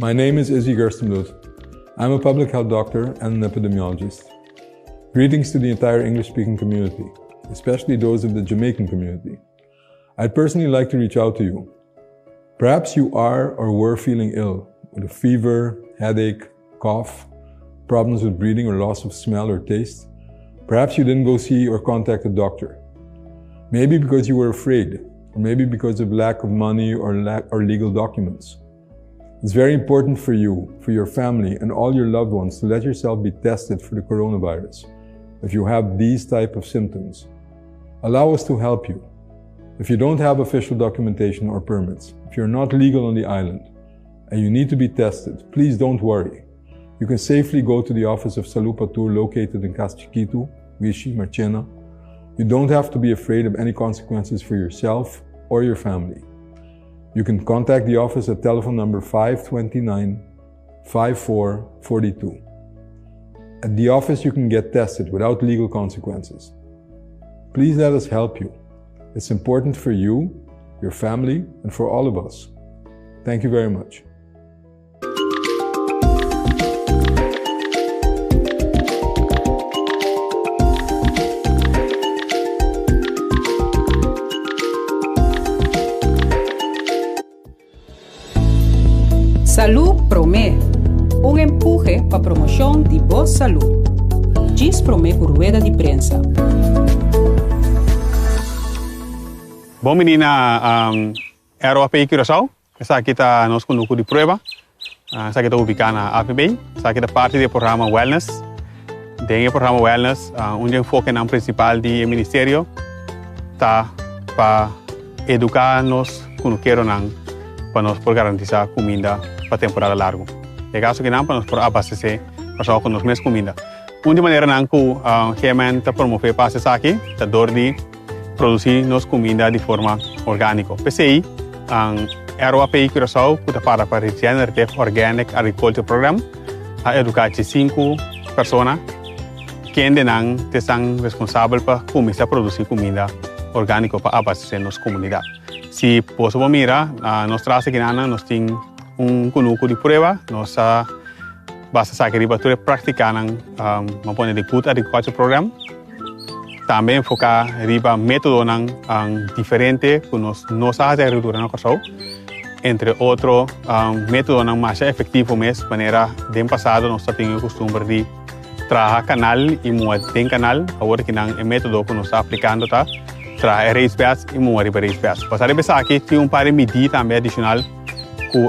My name is Izzy Gerstenbloed. I'm a public health doctor and an epidemiologist. Greetings to the entire English-speaking community, especially those of the Jamaican community. I'd personally like to reach out to you. Perhaps you are or were feeling ill with a fever, headache, cough, problems with breathing or loss of smell or taste. Perhaps you didn't go see or contact a doctor. Maybe because you were afraid, or maybe because of lack of money or legal documents. It's very important for you, for your family, and all your loved ones to let yourself be tested for the coronavirus if you have these type of symptoms. Allow us to help you. If you don't have official documentation or permits, if you're not legal on the island, and you need to be tested, please don't worry. You can safely go to the office of Salud Patur located in Casa Chiquito, Vichy, Marchena. You don't have to be afraid of any consequences for yourself or your family. You can contact the office at telephone number 529-5442. At the office you can get tested without legal consequences. Please let us help you. It's important for you, your family, and for all of us. Thank you very much. Salud Promé, un empuje para promoción de voz salud. Diz Promé por rueda de prensa. Bom, menina, era o API Curaçao. Essa aqui está nosso grupo de prova. Essa aqui está ubicada na APB. Essa aqui é parte do programa Wellness. Dentro do programa Wellness, onde o enfoque principal do Ministério está para educar nós quando queremos para nós por garantizar comida para temporada larga. É caso que não para nós por abastecer para com nós mais comida. Uma maneira não que o GMN está promover para essa aqui, está dor de produzir nossa comida de forma orgânica. PCI, a API Curaçao, que está para o Regenerative Organic Agriculture Program, a educar 5 pessoas que ainda não são responsáveis por começar a produzir comida orgânica para abastecer nossa comunidade. Se possível mirar, nós trazemos aqui nós temos grupo de prova, nós basta saber que praticar de Good Agriculture Program. Também focar riba método diferente que nós fazemos agricultura na Curaçao. Entre outros, método mais efetivo mesmo, maneira de passado nós temos o costume de trabalhar canal e moer tem canal, agora que é método que nós estamos aplicando tá, trabalhar raised beds e moer para raised beds. Passar pensar aqui tem par de medidas também adicional que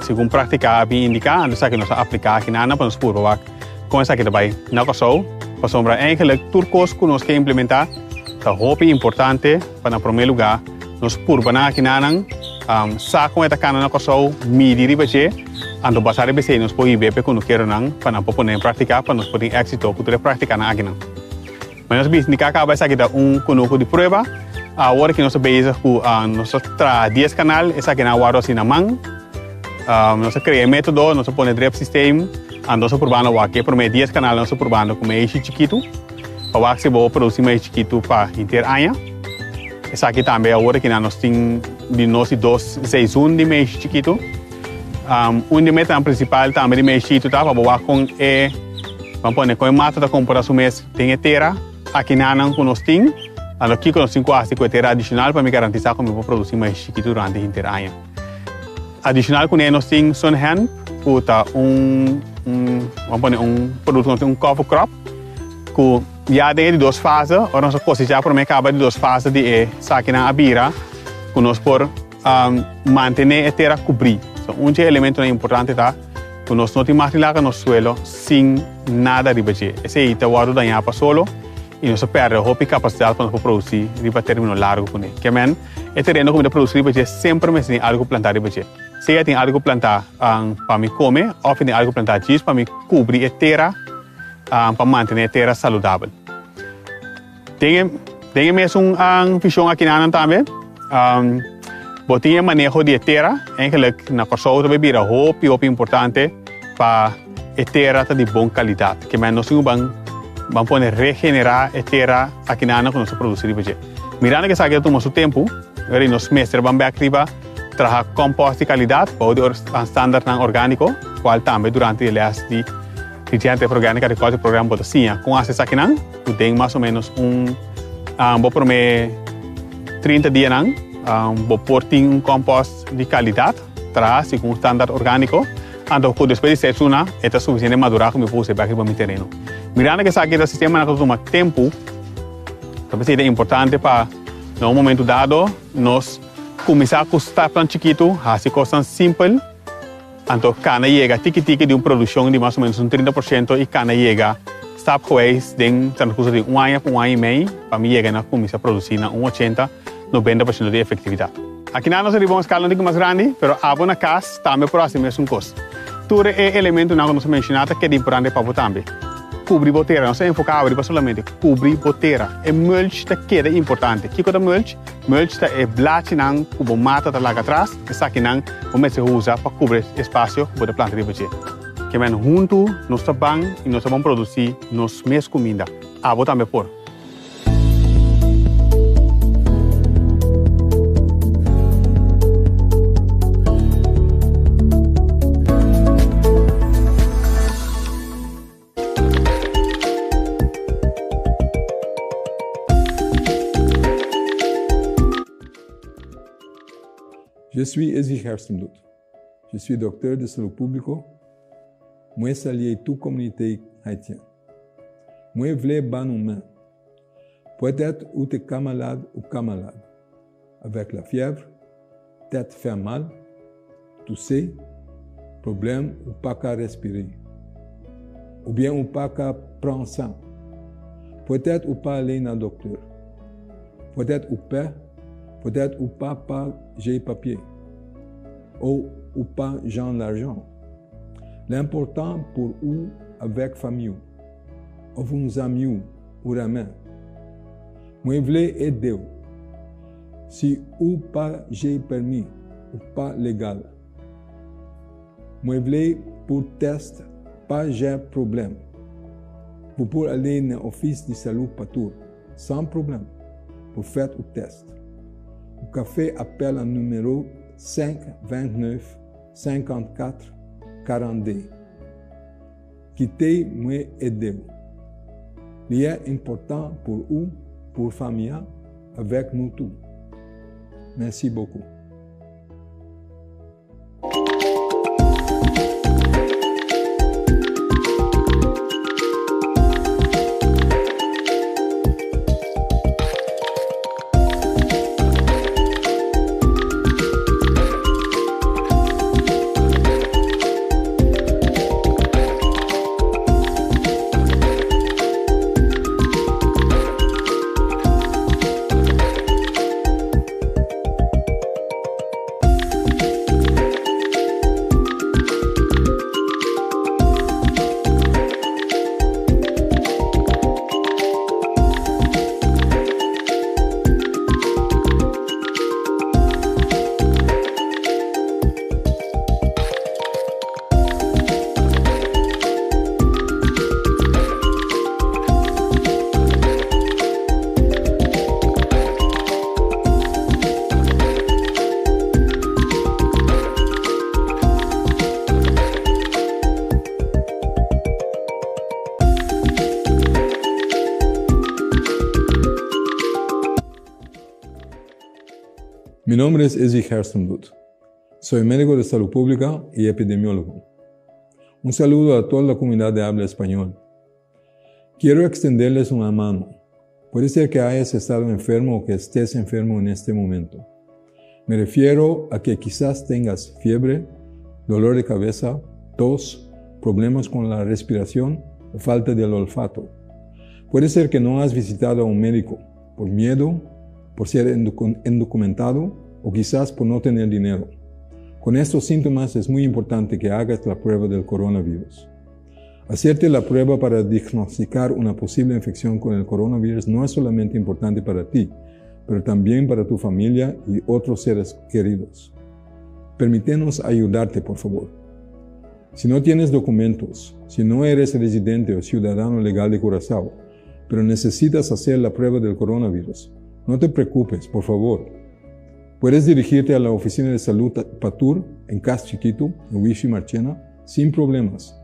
segundo praticar bem indicar, nós que nós aplicar aqui na para nós provar com essa aqui também na Curaçao. Para sombra eigenlijk turcos que nós queremos implementar, é muito importante para, em primeiro lugar, nós purbanar aqui na saco esta cana na Curaçao, medir e baixar, ando passar e baixar, nós podemos ver quando queremos para não poder praticar, para nós poder êxito, para praticar na aqui. Mas nós vimos que acaba essa aqui grupo de prova, agora que nós vemos que nós traz 10 canais, essa aqui na guarda assim na mão, nós criamos método, nós podemos drip system. Nós probando aqui por meio 10 canais nós probando com mais chiquito para que se vou produzir mais chiquito para inteiro ano. Essa aqui também agora que nós temos de nós 261 de mais chiquito. De meta principal também de mais chiquito tá para boa com vamos pôr com mata da comparação mês tem terra aqui na que nós temos. Aqui que nós temos quase com terra adicional para me garantizar que eu vou produzir mais chiquito durante inteiro ano. Adicional com nós temos Sun Hand, que está vamos pôr produto cover crop que já tem de 2 fases, ou nós cosechar para acaba de 2 fases de saque na abira que nós por manter a terra cobrir. Então, elemento importante tá que nós não temos material no suelo sem nada de baixo. Esse aí está guardado danhar para solo e nós perde a capacidade para produzir riba termino largo com ele. Que men é terreno que produzir riba sempre me tem algo plantar riba. Se eu tenho algo plantar para me comer, ou tenho algo plantar disso para me cobrir a terra, para manter a terra saudável. Tem mesmo visão aqui na também. Botinha manejo de terra, eigenlijk na Curaçao também vira muito importante para a terra de boa qualidade. Que nós vamos poder regenerar a terra aqui na que nós produzimos. Mirando que sabe que tomamos o tempo, nós mestre vamos ver trabalhar compost de qualidade, pode standard orgânico, qual também durante o last de diante orgânica de qual programa pode sim, com acesso aqui não, tu tem mais ou menos vou prometer 30 dias não, vou pôr compost de qualidade, traz com standard orgânico, então depois de 6 anos, é suficiente madurar como eu puse para o meu terreno. Mirando que esse aqui é o sistema que toma tempo, talvez seja importante para, no momento dado, nós começar a custar tão chiquito, assim coisas simples, então cana chega tique de uma produção de mais ou menos 30% e cana chega stop geweest, denk dat het de 1 jaar per 1 jaar mee, para mim chega na começar a produzir na 80-90% de efetividade. Aqui na nossa riba escala não é mais grande, mas a na casa também próximo é um custo. Tudo é elemento que nós mencionamos que é importante para o também. Cobrir boteira, não se enfocar para solamente cobrir boteira. É mulch que é importante. Que é mulch? Mulch é blate não, o mata tá lá atrás, e saque não, o mês se usa para cobrir espaço para planta de boteira. Que men junto nós trabalhamos e nós vamos produzir nos mesmas comida. Abo também por. Je suis Ezgi Herstenbloed. Je suis docteur de salut publique. Moi salue toute communauté haïtienne. Moi voulais ban humain. Peut-être ou t'es camarade ou camarade. Avec la fièvre, tête fait mal, tousser, problème ou pas qu'à respirer. Ou bien ou pas qu'à prendre sang. Peut-être ou pas aller dans le docteur. Peut-être ou pas j'ai papier. Ou pas j'ai l'argent. L'important pour vous avec famille, ou vos amis ou la main. Moi voulais aider. Si ou pas j'ai permis ou pas légal. Moi voulais pour test pas j'ai problème. Vous pouvez aller dans l'office de salut partout sans problème pour faire le test. Le café appelle au numéro 5 29 54 42. Quittez-moi aider. Il est important pour vous, pour la famille, avec nous tous. Merci beaucoup. Mi nombre es Ezgi Herstenbloed. Soy médico de salud pública y epidemiólogo. Un saludo a toda la comunidad de habla español. Quiero extenderles una mano. Puede ser que hayas estado enfermo o que estés enfermo en este momento. Me refiero a que quizás tengas fiebre, dolor de cabeza, tos, problemas con la respiración o falta del olfato. Puede ser que no has visitado a un médico por miedo, por ser indocumentado o quizás por no tener dinero. Con estos síntomas es muy importante que hagas la prueba del coronavirus. Hacerte la prueba para diagnosticar una posible infección con el coronavirus no es solamente importante para ti, pero también para tu familia y otros seres queridos. Permítenos ayudarte, por favor. Si no tienes documentos, si no eres residente o ciudadano legal de Curazao, pero necesitas hacer la prueba del coronavirus, no te preocupes, por favor. Puedes dirigirte a la Oficina de Salud Patur en Cas Chiquito, en Huichi Marchena, sin problemas.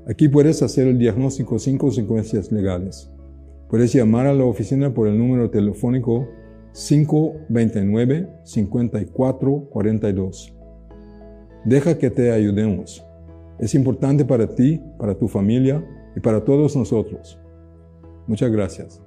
Aquí puedes hacer el diagnóstico sin consecuencias legales. Puedes llamar a la oficina por el número telefónico 529-5442. Deja que te ayudemos. Es importante para ti, para tu familia y para todos nosotros. Muchas gracias.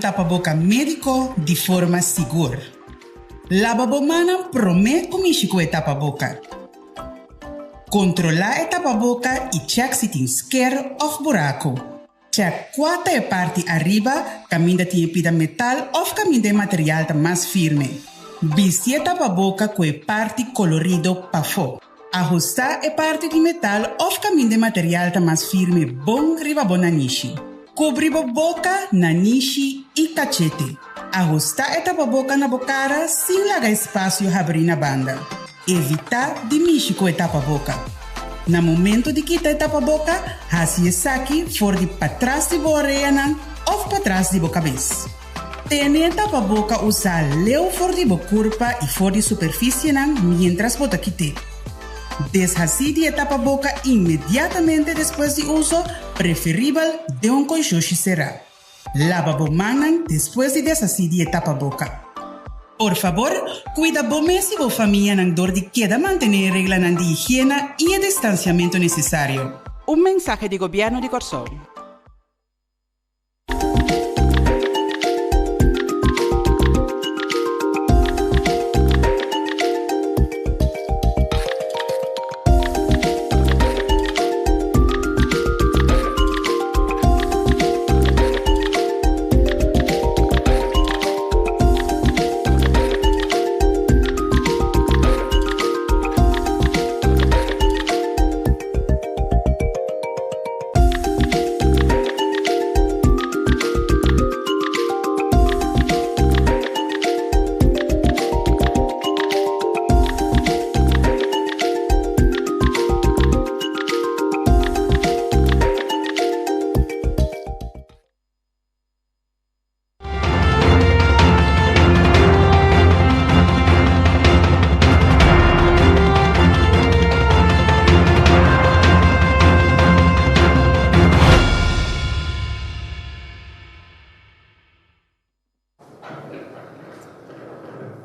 Tapaboca médico de forma segura. Lavabomana promete comigo e tapaboca. Controlar e tapaboca e check se tem scare of buraco. Check quanta é parte arriba, caminho de pida metal ou caminho de material mais firme. Vestir tapaboca com a parte colorido para fora. Ajustar a parte de metal ou caminho de material mais firme bom riba bonanishi. Cobrir a boca, nanishi e cachete. Ajustar a tapa-boca na bocara sem largar espaço e abrir na banda. Evitar de mexer com a tapa-boca. No momento de quitar a tapa-boca, assim saque for de para trás de boa orelha ou para trás de boa cabeça. Tenha a tapa-boca usar leu for de boa curva e for de superfície mientras bota quitar. Deshacer a tapa-boca imediatamente depois de uso, preferível de coixoxi será. Lava a mão depois de deshacer a tapa-boca. Por favor, cuida bem se a família não dor de queda manter a regra de higiene e o distanciamento necessário. Mensaje do governo de Corsol.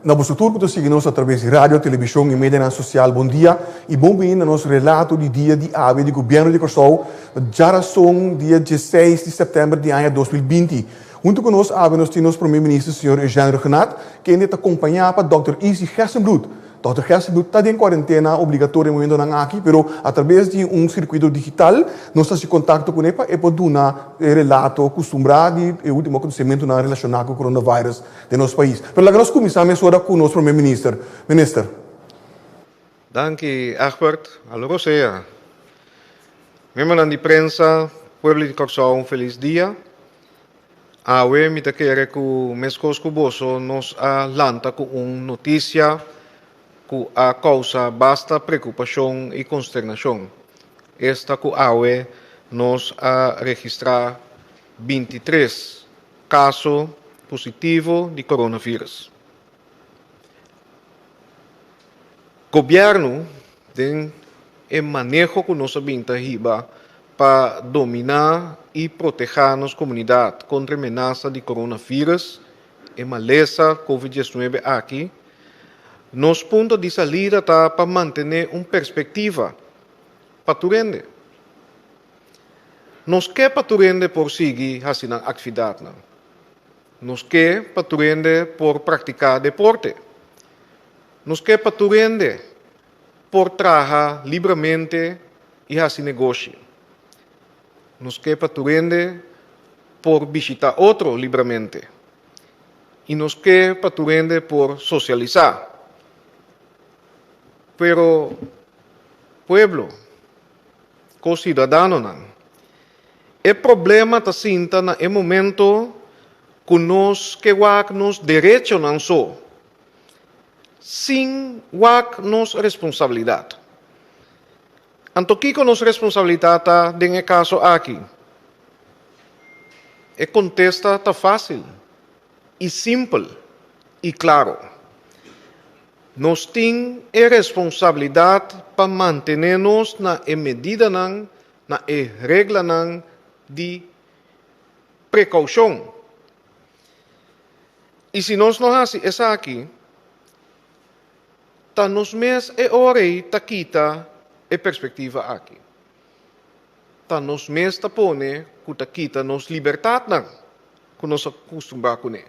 Na nosso turno, você segue-nos através de rádio, televisão e mídia social. Bom dia e bom-vindo no nosso relato de dia de ave do governo de Corsol, já são dia 16 de setembro de ano 2020. Junto conosco, nós temos o primeiro-ministro, senhor Eugênio Renato, que ainda acompanhava Dr. Isi Gessenbloed. Dr. Gessenbloed está em quarentena obrigatória no momento aqui, mas através de circuito digital, nós estamos em contato com ele e podemos dar relato acostumado e o último acontecimento relacionado com o coronavírus do nosso país. Mas nós começamos agora com o nosso primeiro-ministro. Minister. Danke, Egbert. Hallo, Rosea. Membros de prensa, pueblo de Corsão, um feliz dia. Awe, me quero que o Mescos Cuboso nos alanta com uma notícia que a causa basta preocupação e consternação. Esta que Awe nos registrar 23 casos positivos de coronavírus. Governo tem o manejo que nós vinta para dominar e proteger nossa comunidade contra a ameaça de coronavírus e maleza COVID-19 aqui. Nos pontos de saída está para manter uma perspectiva para Turende. Nos quer para Turende por seguir fazendo atividade. Nos quer para Turende por praticar deporte. Nos quer para Turende por trabalhar livremente e fazer negócio. Nos quer para Turende por visitar outro livremente. E nos quer para Turende por socializar. Pero, pueblo, co-cidadano, o problema está sinta no momento que nós nos direitos não só, sem nos responsabilidade. Então, que com nossa responsabilidade está nesse caso aqui? E contesta está fácil, e simples, e claro. Nós temos a responsabilidade para manter-nos na medida, na regra de precaução. E se nós não fazemos isso aqui, tá nos mês e hora tá quita a perspectiva aqui. Tá nos mês tá pone que tá quita nos liberdade não, que nós acostumamos com ele.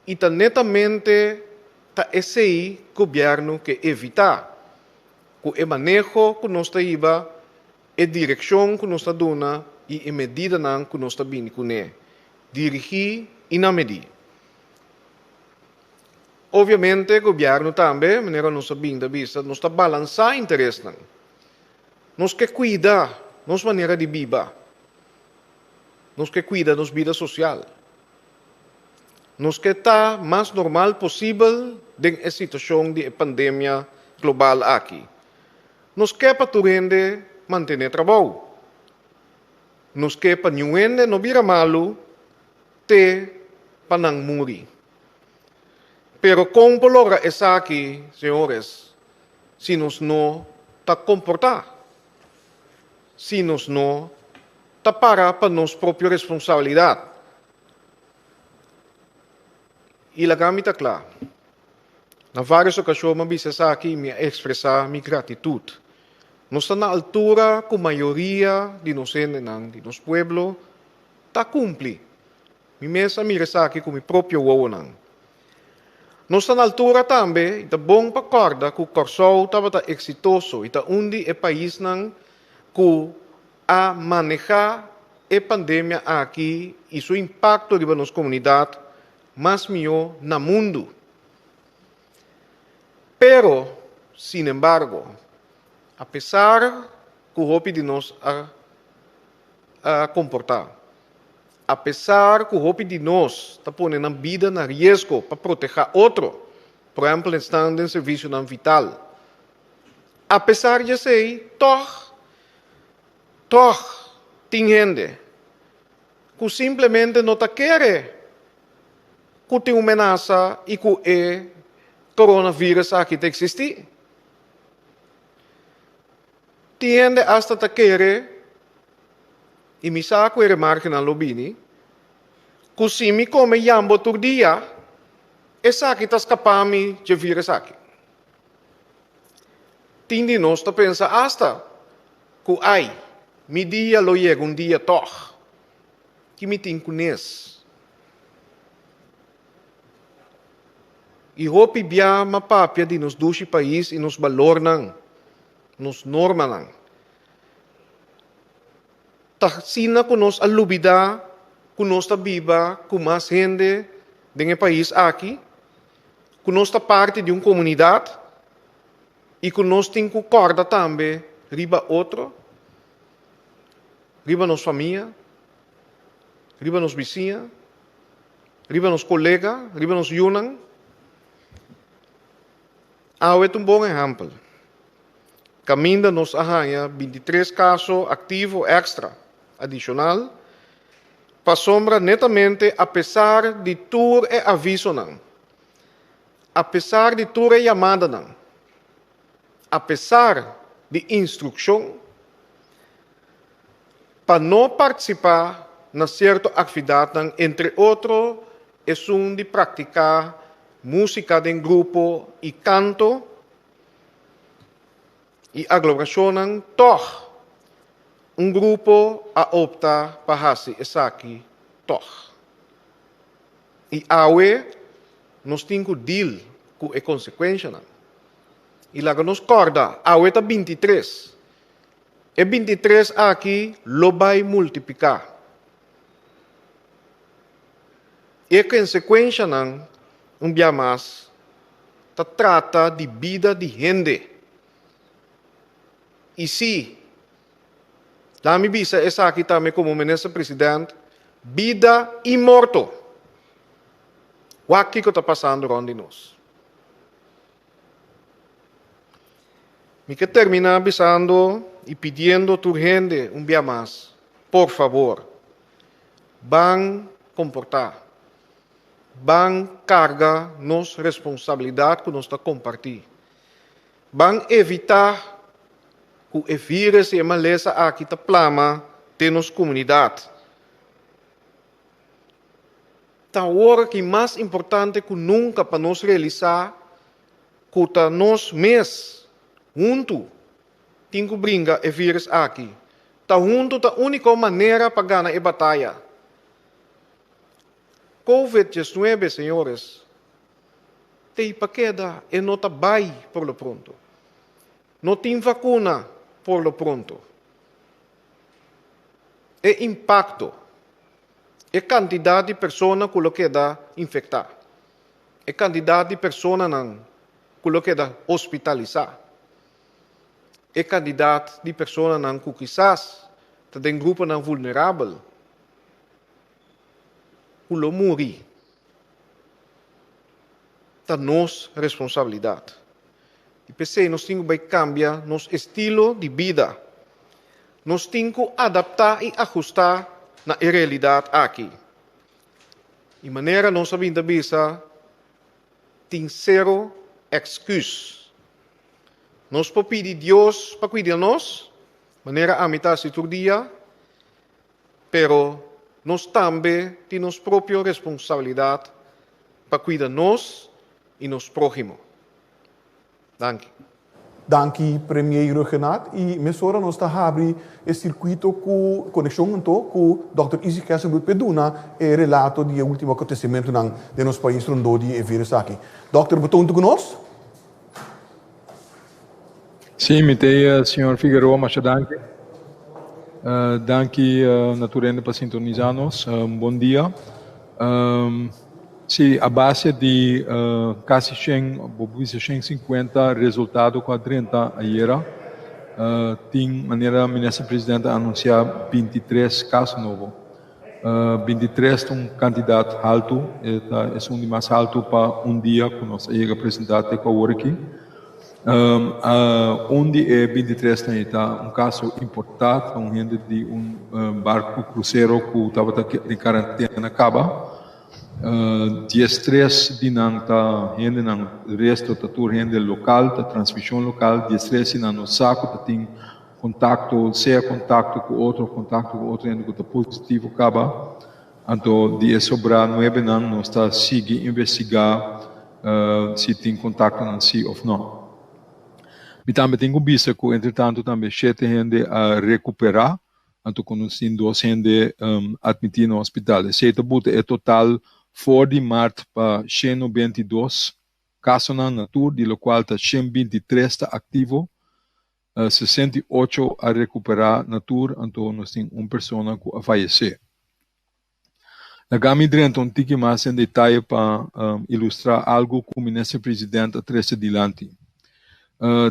E tá netamente tá esse governo que evitar que o manejo que nós tá iba, a direção que nós tá dando e a medida não que nós tá vindo com ele. Dirigir e na medir. Obviamente, o governo também, de maneira nossa vinda vista, nós está balançar interesse. Nós quer cuidar nossa maneira de viver. Nós quer cuidar nossa vida social. Nós quer estar mais normal possível na situação de pandemia global aqui. Nós quer para Turende manter trabalho. Nós quer para Nuende não vira malo te para não morrer. Pero como logra isso aqui, senhores, se nós não está comportar, se nós não está para nossa própria responsabilidade. E a gama está clara. Na várias ocasiões, eu disse aqui, me expressar minha gratidão. Nós estamos na altura que a maioria de nós, de nosso povo, está cumpre. Me mesa me aqui com meu próprio ouão. Nós estamos na altura também, é bom para acordar que o Corsão estava exitoso, e onde o país que a manejar a pandemia aqui e seu impacto na nossa comunidade mais melhor no mundo. Pero, sin embargo, apesar que o hope de nós a comportar, apesar que o hope de nós está pondo a vida na risco para proteger outro, por exemplo, estando em serviço não vital, apesar de ser, tem gente que simplesmente não está querendo que tem uma ameaça e que o coronavírus aqui existe. Tem gente hasta está querendo, e me saco e remarque na lobini, que se me come jambo todo dia, essa aqui está escapando de vírus aqui. Tem de nós está pensando hasta que me dia lo llega dia toch, que me tem conhece. E hopi bia mapapia di nos dushi país e nos valor nang, nos norma nang. Sina kunos alubida, kunos ta biba, kumas gente denge país aqui, kunos ta parte de comunidade, e kunos tin corda também, riba outro, riba nos família, riba nos vizinha, riba nos colega, riba nos yunang. É um bom exemplo. Caminda nos arranha 23 casos ativo extra, adicional, para sombra netamente, apesar de tur e aviso não, apesar de tur e chamada não, apesar de instrução, para não participar na certa atividade, não, entre outros, é de praticar música de grupo e canto e aglomeração, toch grupo a opta para fazer isso aqui, toch. E awe nós temos deal com a consequência. E lá nos corda, awe está 23. E 23 aqui, lo vai multiplicar. E a consequência não, dia mais, trata de vida de gente. E se, lá me bisa essa aqui também como ministro presidente, vida e morto. O que está passando onde nós? Me que terminar avisando e pedindo a tu gente dia mais, por favor, van comportar. Van carga nos responsabilidade que nós está compartilhando. Van evitar que o vírus e a maleza aqui está plama de nossa comunidade. Então, hora que mais importante que nunca para nós realizar, que está nós mesmos, junto, temos que brincar o vírus aqui. Está junto a única maneira para ganhar a batalha. COVID-19, senhores, tem paqueda e não está bem por lo pronto. Não tem vacuna por lo pronto. É impacto. É quantidade de pessoas que lo queda infectar. É quantidade de pessoas que lo queda hospitalizar. É quantidade de pessoas que quizás está em grupo vulnerável. Lo morri. Da nossa responsabilidade. E pensei, nós temos que cambiar nosso estilo de vida. Nós temos que adaptar e ajustar na realidade aqui. De maneira nossa vida tem zero excuse. Nós podemos pedir a Deus para cuidar de nós, de maneira a mitad do dia, pero nós também temos nossa própria responsabilidade para cuidar de nós e nos próximos. Dank. Dank, Premier Renaat. E mesora nós está abrindo o circuito com conexão com Dr. Izzy Gerstenbloed Peduna e relato de último acontecimento de nosso país rondou de vírus aqui. Doctor, betoont u nós? Sim, meteia, senhor Figueroa, mas danke. Danke, naturalmente, para sintonizar-nos. Bom dia. Sim, a base de quase 150 resultado com a 30 ayer, tem maneira a ministra-presidenta anunciar 23 casos novos. 23 é candidato alto, é um mais alto para dia que nós chega apresentar com a hora aqui. Onde é 23 está caso importante, gente de barco cruzeiro que estava de quarentena acaba. 13 dinanta gente na resto da tour gente local, da transmissão local, 13 na no saco tem contato, seja contato com outro gente que está positivo acaba. Então, de sobrar 9 anos, nós está seguir investigar se tem contato não si ou não. E também tenho visto que, entretanto, também 7 gente a recuperar, então, conhecendo 2 gente admitido no hospital. 7 é total, for de março para 122 caso na natura, de lo qual está 123 está ativo, 68 a recuperar natura, então nós temos uma pessoa que a falecer. Nagami dentro um tique mais em detalhe para ilustrar algo que o ministro-presidente a três adiante.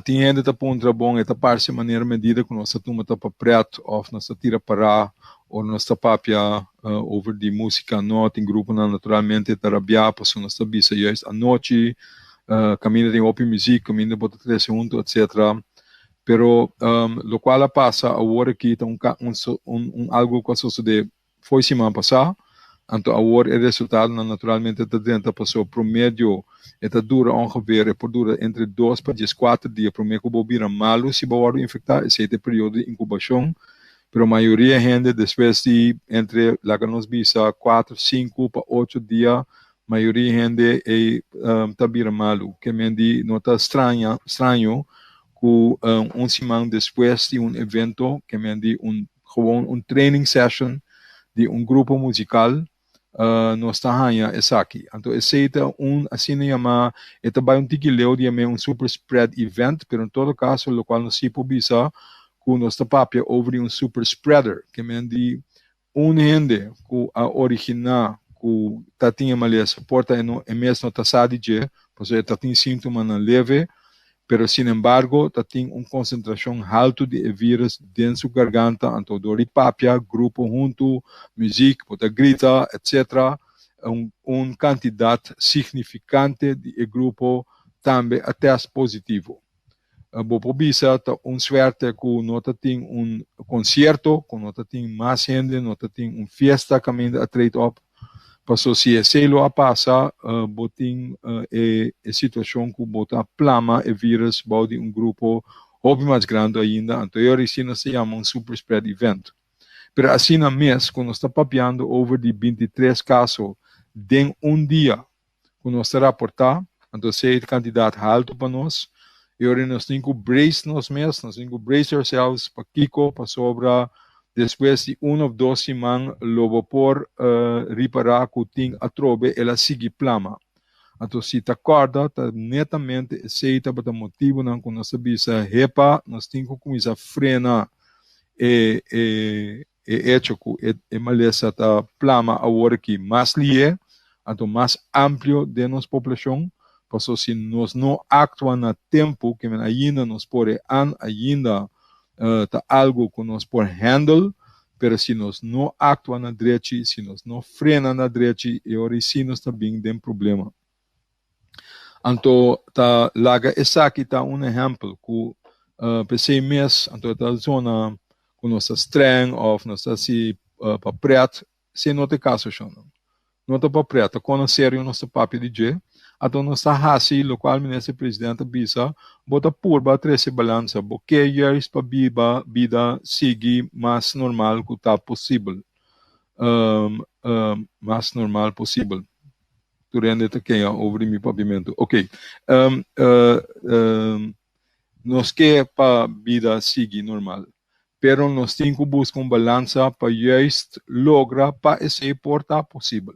Tinha ainda ponto bom, esta parte de maneira medida que nós estamos para preto, ou nós tira para ou nós papia over de música nota em grupo naturalmente tarabia, passou nós bisa a noite, caminho de open music, caminho de botar três junto, etc. Pero lo qual passa agora que tem algo que sucedeu foi semana passada. Então, agora o resultado naturalmente está dentro passou promédio, está dura ongeveer, dura entre 2 para 4 dias, promédio que vira malo se vai infectar, esse é o período de incubação, pero a maioria gente depois de entre lá que nos bisa 4, 5 para 8 dias, maioria gente está vira malo, que me di nota estranho que semana depois de evento, que me di gewoon training session de grupo musical, nós estamos aqui. Então, esse é assim chama, é também tiquileu de super spread event, mas em todo caso, o qual nós se publica, que nós estamos over super spreader, que de gente que a original, que está tinha maleza, porta é mesmo taxado de, porque está tem sintoma na leve, pero sin embargo, tem concentração alta de vírus dentro da garganta, então dor de papia, grupo junto, música, pode gritar, etc. Quantidade significante de grupo também até positivo. Bopo bisa, suerte que nota tem concerto, que nota tem mais gente, nota tem festa que a trade up. Passou se esse lo a passa, botin a situação que bota plama e vírus bode grupo hobby mais grande ainda, anterior isso não se chama super spread event. Pero assim na mês, quando está papiando over de 23 casos em dia, quando nós está raportar, então se é candidato alto para nós, e agora nós temos que brace nós mesmos, nós temos que brace ourselves para Kiko, para sobra. Depois de 1 ou 2 semanas, logo por reparar que tem a trobe, ela sigue plama. Então, se te acorda, netamente aceita para o motivo não que nós sabemos repa, nós temos que começar a frenar e hecho que a maleza da plama agora que mais lie, então mais amplo de nossa população, porque se nós não actuamos a tempo, que ainda nos pode ainda tá algo que nós por handle, pero se nós não actuamos na direita, se nós não frenamos na direita, e aí sim nós também tem problema. Então, tá laga essa aqui tá exemplo que pensei mês, então tá zona que nós estranho ou nós assim para preto, se não tem caso chão. Não tá para preto, quando sério nós tá papo de dia. Então, nós estamos o qual o ministro-presidente bisa, bota purba trece balança, porque years para vida sigue mais normal que está possível. Mais normal possível. Durante que over mi pavimento. Ok. Nós quer para vida sigue normal. Pero nós temos que buscar balança para just logra para esse porta possível.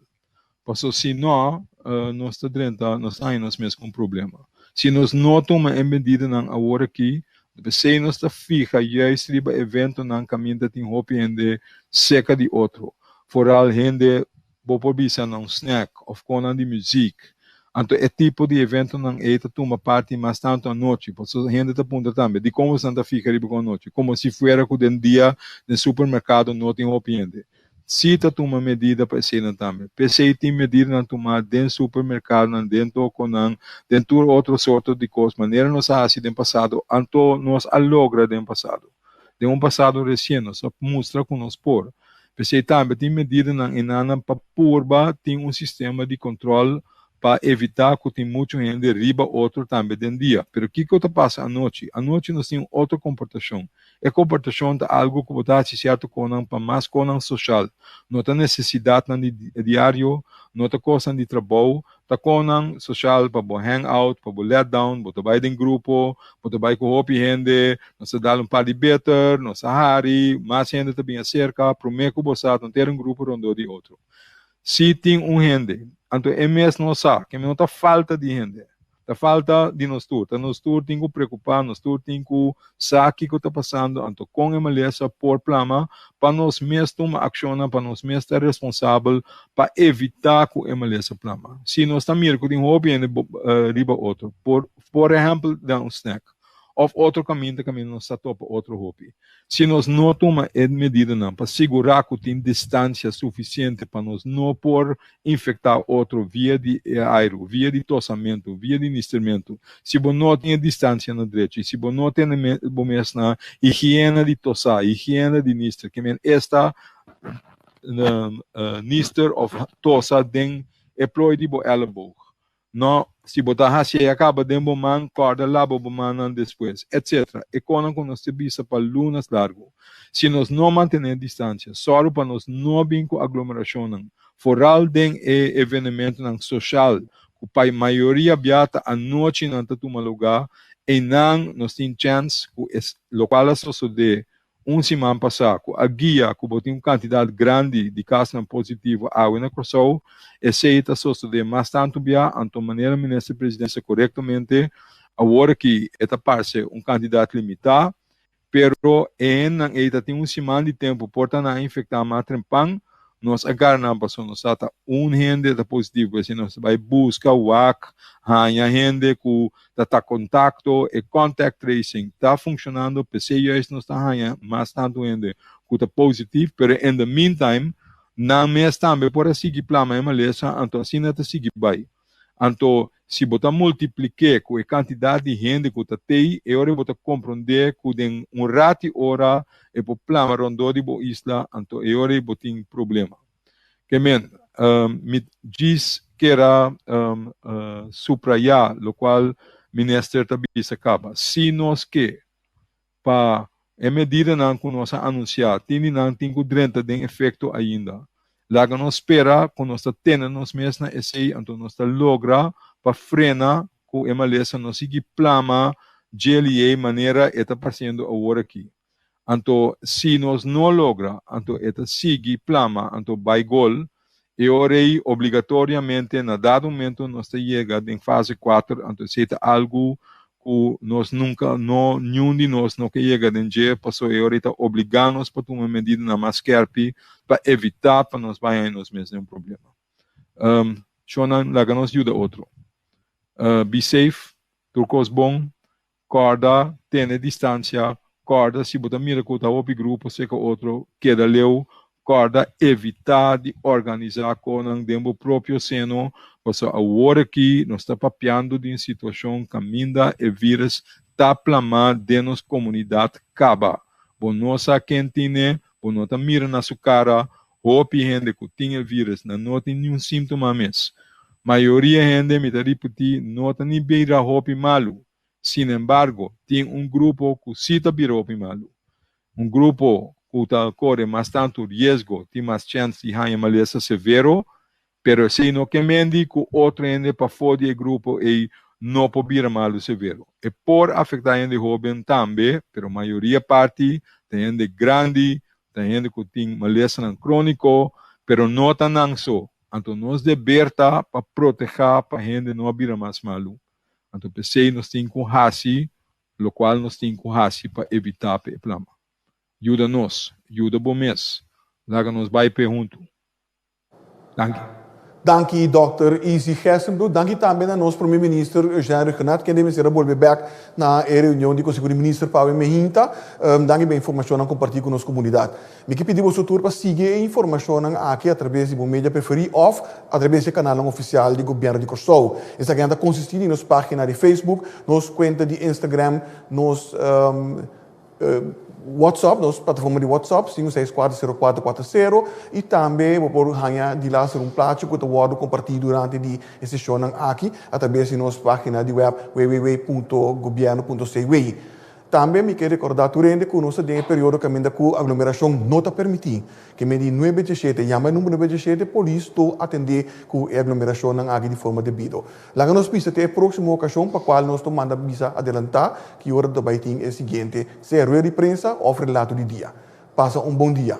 Porque se não, nós estamos mesmo com problema. Se nós não tomamos medida agora aqui, se nós está fixa, já estriba evento na caminho de tem hope de seca de outro. Foral gente por bisa não snack of conan de música. Então é tipo de evento não é toma parte mais tanto à noite, porque a gente está aponta também de como Santa fica riba com a noite, como se fuera com o dia no supermercado não tem hope se está tomando medida para ser também. PC tem medida na tomar dentro do supermercado, dentro outra sorte de coisas. Maneira nós assim no passado, então nós alogra no passado. De passado recente, nós mostra com nós por. PC também tem medida na enana para purba, tem sistema de controle para evitar que tem muito gente riba outro também dentro dia. Pero o que passa à noite? À noite nós temos outra comportação. É comportação de algo que está associado com mais com social. Não tem necessidade de diário, não tem coisa de trabalho, está com social para hangout, para let down, para vai em grupo, para vai com hopi gente, nós dá par de better, nós hari, mais gente também acerca, prometo que você não ter grupo rondo de outro. Se tem gente, então é mesmo não sabe, que não está falta de gente. A falta de nós tenho preocupar, nós tenho saque que está passando, então com a maleza por plama, para nós mesmos tomar ação, para nós mesmos estar responsável para evitar que a maleza plama. Se nós estamos mirando que tem hobby em riba outro, por exemplo, dar um snack, ou outro caminho nós está topa outro hobby. Se nós não tomamos medida não, para segurar que tem distância suficiente para nós não por infectar outro via de ar, via de tossamento, via de instrumento, se você não tem distância na direita, se você não tem na higiene de tossar, higiene de nistra, que esta nister of tossa den é proibido elbow. Não, se botar assim, acaba de man, corda, labo, man, depois, etc. E quando nós temos para lunas largo, se nós não mantermos distância, só para nós não vir com aglomeração, foral den evento social, que a maioria viata a noite não está tomando lugar, e não nós temos chance, o qual sucede semana passada, a guia que botou uma quantidade grande de casos positivos na Crossow, essa sucede mais tanto bia, então maneira ministra presidência corretamente, agora que esta parte um candidato limitado, pero esta tem uma semana de tempo para não infectar mais trempang, nós agarramos nós está gente da positivo, se nós vai buscar o WAC, hanya gente que está contato e contact tracing está funcionando, PCIS nós está hanya, mas tanto gente que está positivo, pero in the meantime, não mês também por seguir plama em maleza, então assim não está seguir bem. Então, se você multiplicar com a quantidade de gente que está aí, agora você compreender que tem rato hora e por plama rondou de boa isla, então agora você tem problema. Que me diz que era subrayar, o qual ministro também se acaba. Se nós que para a medida que nós anunciar, não tem que drenta de efeito ainda. Lá que nós espera, que nós temos nós mesmos esse, então nós logra para frenar com a maleza, nós seguir plama, de maneira está passando agora aqui. Então, se nós não logra, então está seguir plama, então vai gol, e orei obrigatoriamente, na dado momento, nós chega em fase 4, então se é algo que nós nunca, nenhum de nós não chega em dia, passou e ora está obrigando-nos para tomar medida na mascarpa para evitar para nós vai nós mesmos um problema. Shonan, lá que nos ajuda outro. Be safe, turcos bom, corda, tenha distância, corda, se você mira que está outro grupo, se que outro queda leu, corda, evitar de organizar com o próprio seno, porque agora aqui nós estamos papeando de uma situação que ainda é vírus está plamando de nossa comunidade acaba. Bom, nós quem tem, bom, nós mira na sua cara, hope gente que tem vírus, não tem nenhum sintoma mesmo. Maioria gente me está repetindo, não tem nem beira hope malo. Sin embargo, tem grupo que se está beira hope malo. Grupo que corre mais tanto risco, tem mais chance de ganhar maleza severo, pero se não quemendi que outro ende para fora do grupo e não pode vir malo severo. E por afetar ende jovem também, pero a maioria parte tem ende grande, tem ende que tem maleza crônico, pero não tan anso. Então nós devemos para proteger para gente não vir mais malo. Então pensei nós temos com hasi, o qual nós temos com hasi para evitar o plama. Ajuda-nos, ajuda bom mês. Lá que nós vai perguntar. Danke. Dank Dr. Easy Gessenbroek. Dank também a nosso primeiro-ministro Eugênio Renato, que deve ser volver back na reunião de Conselho de Ministros para o Mehinta. Dank bem informação a compartilhar com a nossa comunidade. Me que pedimos o tour para seguir a informação aqui através do mídia preferido ou através do canal oficial do governo de Crossow. Essa agenda consiste em nossa página de Facebook, nossa conta de Instagram, nossa WhatsApp, nossa plataforma de WhatsApp, 5640440, e também vou por ganhar de lá ser plástico que eu compartilhar durante a sessão aqui, através de nossa página de web www.governo.cw. Também me quero recordar que nós temos um período que a aglomeração não está permitida. Que me diz 917, chama o número 917, polícia está atender com a aglomeração aqui de forma devida. Lá nós precisamos ter a próxima ocasião para a qual nós tomamos a visa adelantar, que a hora do baiting é a seguinte, se é rueda de prensa ou relato de dia. Passa bom dia.